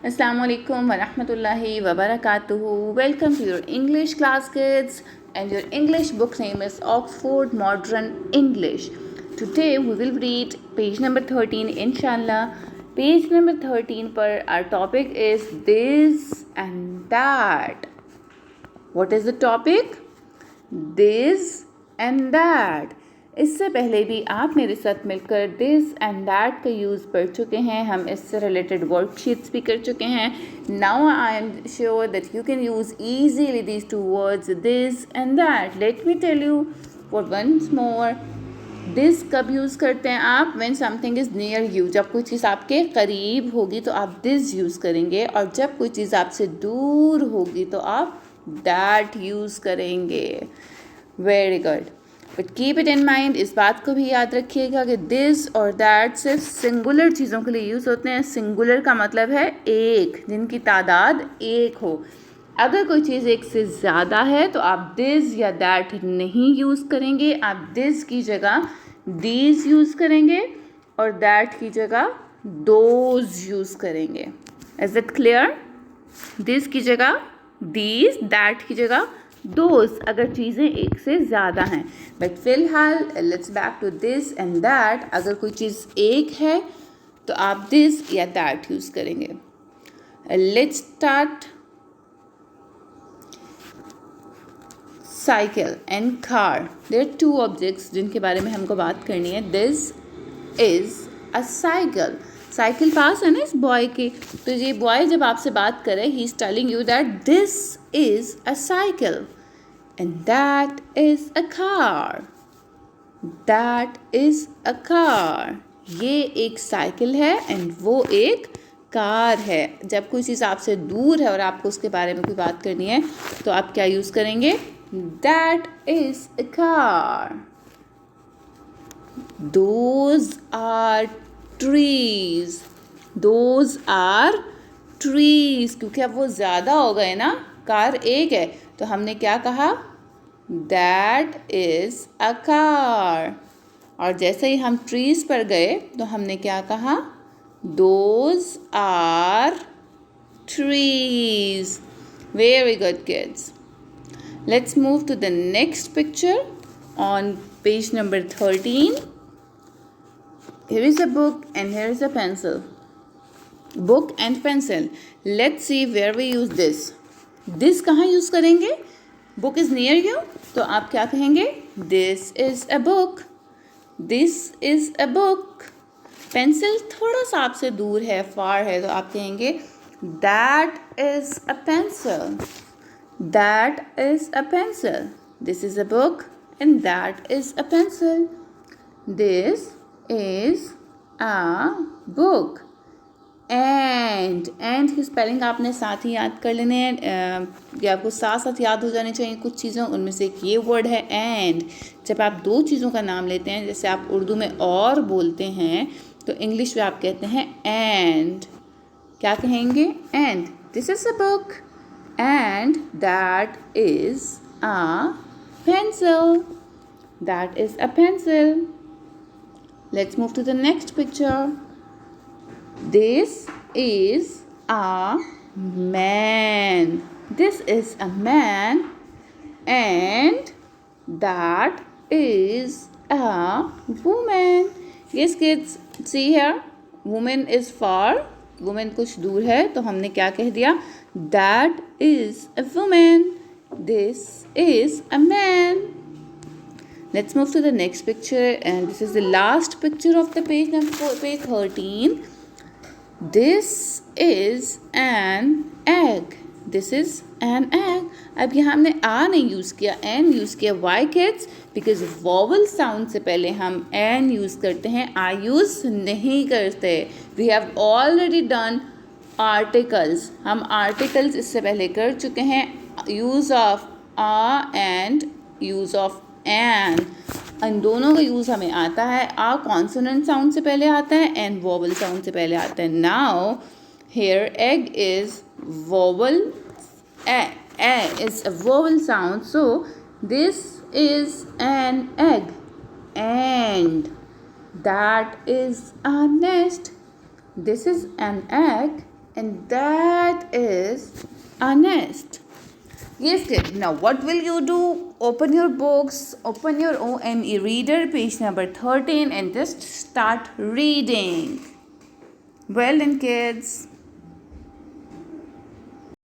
Assalamu alaikum wa rahmatullahi wa barakatuhu. Welcome to your English class, kids, and your English book name is Oxford Modern English. Today we will read page number 13, inshallah. Page number 13 पर our topic is this and that. What is the topic? This and that. इससे पहले भी आप मेरे साथ मिलकर this and that का use पढ़ चुके हैं. हम इससे रिलेटेड वर्कशीट्स भी कर चुके हैं. Now I am sure that you can use easily these two words this and that. Let me tell you for once more. This कब यूज़ करते हैं आप? When something is near you. जब कोई चीज़ आपके करीब होगी तो आप दिस यूज़ करेंगे, और जब कोई चीज़ आपसे दूर होगी तो आप दैट यूज़ करेंगे. Very good. But keep it in mind, इस बात को भी याद रखिएगा कि दिस और दैट सिर्फ सिंगुलर चीज़ों के लिए यूज़ होते हैं. सिंगुलर का मतलब है एक, जिनकी तादाद एक हो. अगर कोई चीज़ एक से ज़्यादा है तो आप दिस या दैट नहीं यूज़ करेंगे. आप दिस की जगह दीज यूज़ करेंगे और दैट की जगह दोज यूज़ करेंगे. Is it clear? दिस की जगह दीज, दैट की जगह दोस्त, अगर चीज़ें एक से ज़्यादा हैं. बट फिलहाल let's back to this and that. अगर कोई चीज़ एक है तो आप दिस या दैट यूज़ करेंगे. Let's start. Cycle and car, there are two objects जिनके बारे में हमको बात करनी है. This is a cycle. Cycle पास है ना इस बॉय के, तो ये बॉय जब आपसे बात करे, he is telling you that this is a cycle and that is a car. That is a car. ये एक साइकिल है एंड वो एक कार है. जब कोई चीज़ आपसे दूर है और आपको उसके बारे में कोई बात करनी है तो आप क्या यूज़ करेंगे? That is a car. Those are trees. Those are trees. क्योंकि अब वो ज़्यादा हो गए ना, कार एक है, तो हमने क्या कहा? That is a car. और जैसे ही हम trees पर गए तो हमने क्या कहा? Those are trees. Very good, kids. Let's move to the next picture on page number 13. Here is a book and here is a pencil. Book and pencil. Let's see where we use this. This कहाँ use करेंगे? Book is near you, तो आप क्या कहेंगे? This is a book. This is a book. Pencil थोड़ा सा आपसे दूर है, far है, तो आप कहेंगे That is a pencil. That is a pencil. This is a book and that is a pencil. This is a book. And की स्पेलिंग आपने साथ ही याद कर लेने हैं, ये आपको साथ साथ याद हो जाने चाहिए कुछ चीज़ें. उनमें से एक ये वर्ड है एंड. जब आप दो चीज़ों का नाम लेते हैं, जैसे आप उर्दू में और बोलते हैं तो इंग्लिश में आप कहते हैं एंड. क्या कहेंगे? And. This is a book and that is a pencil. That is a pencil. Let's move to the next picture. This is a man. This is a man and that is a woman. Yes, kids, see here. Woman is far. Women कुछ दूर है, तो हमने क्या कह दिया? That is a women. This is a man. Let's move to the next picture and this is the last picture of the page number 13. This is an egg. This is an egg. अब यहाँ हमने a नहीं use किया, an use किया. Why kids? Because vowel sound से पहले हम N use करते हैं, आ यूज़ नहीं करते. We have already done articles. हम आर्टिकल्स इससे पहले कर चुके हैं. Use of a and use of an, इन दोनों का यूज़ हमें आता है. आ कॉन्सोनेंट साउंड से पहले आता है, एन वॉवल साउंड से पहले आता है. Now here egg is vowel, is a vowel sound, so this is an egg and that is a nest. This is an egg And that is a nest. Yes, kid. Now, what will you do? Open your books, open your OME reader, page number 13, and just start reading. Well then, kids.